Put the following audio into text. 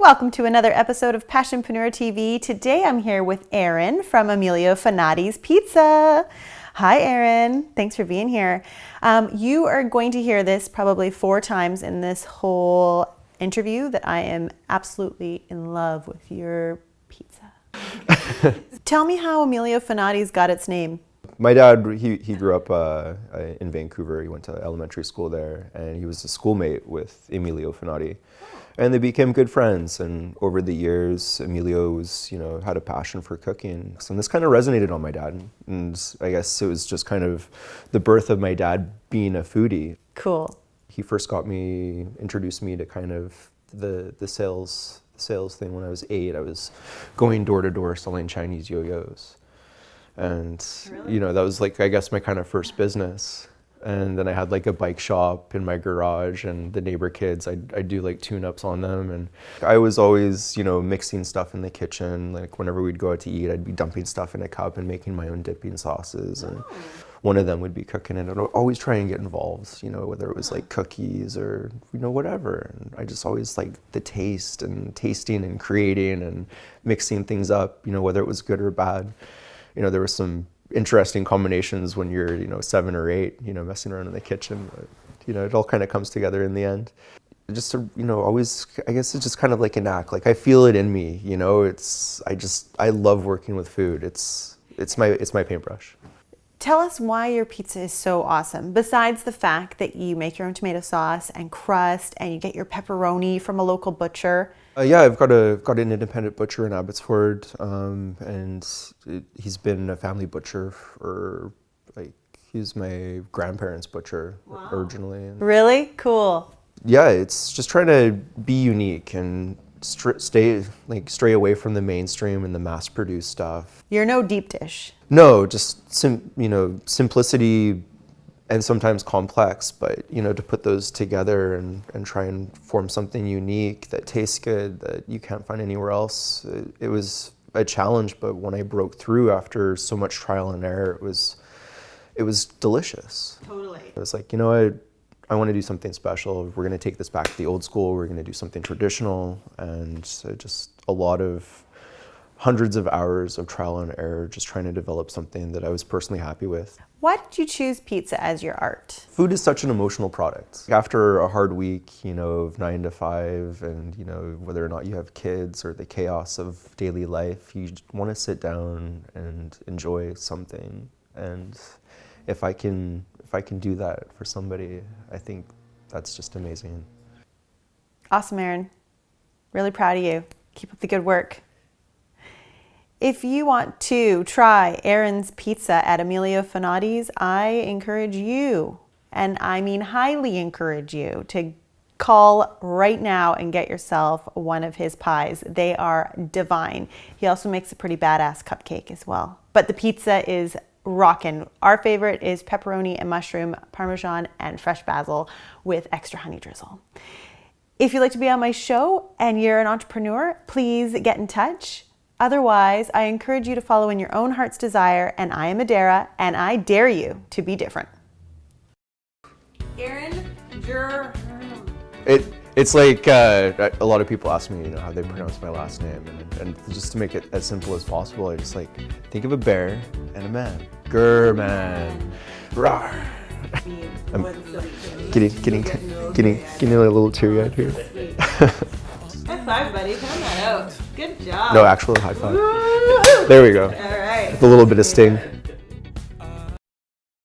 Welcome to another episode of Passionpreneur TV. Today I'm here with Erin from Emilio Finotti's Pizza. Hi Erin, thanks for being here. You are going to hear this probably 4 times in this whole interview that I am absolutely in love with your pizza. Tell me how Emilio Finotti's got its name. My dad, he grew up in Vancouver. He went to elementary school there, and he was a schoolmate with Emilio Finotti. And they became good friends, and over the years, Emilio was, had a passion for cooking. And this kind of resonated on my dad, and I guess it was just kind of the birth of my dad being a foodie. Cool. He first introduced me to kind of the sales thing when I was 8. I was going door to door selling Chinese yo-yos. And, really? That was I guess my kind of first business. And then I had a bike shop in my garage, and the neighbor kids, I'd do tune-ups on them. And I was always, mixing stuff in the kitchen. Whenever we'd go out to eat, I'd be dumping stuff in a cup and making my own dipping sauces. And one of them would be cooking it. I'd always try and get involved, whether it was cookies or, whatever. And I just always liked the taste and tasting and creating and mixing things up, whether it was good or bad. There were some interesting combinations when you're, 7 or 8, messing around in the kitchen. But, it all kind of comes together in the end. Just to, always, I guess it's just kind of like a knack. I feel it in me, I love working with food. It's my paintbrush. Tell us why your pizza is so awesome, besides the fact that you make your own tomato sauce and crust and you get your pepperoni from a local butcher. Yeah, I've got an independent butcher in Abbotsford, and he's been a family butcher for, he's my grandparents' butcher. Wow. Originally. Really? Cool. Yeah, it's just trying to be unique and stray away from the mainstream and the mass-produced stuff. You're no deep dish. No, just simplicity and sometimes complex, but to put those together and try and form something unique that tastes good, that you can't find anywhere else. It was a challenge, but when I broke through after so much trial and error, it was delicious. Totally. It was I want to do something special. We're going to take this back to the old school. We're going to do something traditional, and just a lot of hundreds of hours of trial and error, just trying to develop something that I was personally happy with. Why did you choose pizza as your art? Food is such an emotional product. After a hard week, of 9 to 5, and whether or not you have kids or the chaos of daily life, you want to sit down and enjoy something. And if I can do that for somebody, I think that's just amazing. Awesome, Erin. Really proud of you. Keep up the good work. If you want to try Erin's Pizza at Emilio Finotti's, I encourage you, and I mean highly encourage you, to call right now and get yourself one of his pies. They are divine. He also makes a pretty badass cupcake as well. But the pizza is rockin'. Our favorite is pepperoni and mushroom, parmesan, and fresh basil with extra honey drizzle. If you'd like to be on my show and you're an entrepreneur, please get in touch. Otherwise, I encourage you to follow in your own heart's desire, and I am Adera, and I dare you to be different. Erin, It's a lot of people ask me, how they pronounce my last name, and just to make it as simple as possible, I just think of a bear and a man. Grr-man. Rawr. I'm getting a little teary-eyed here. High five, buddy. Pound that out. Good job. No, actual high five. There we go. All right. With a little bit of sting.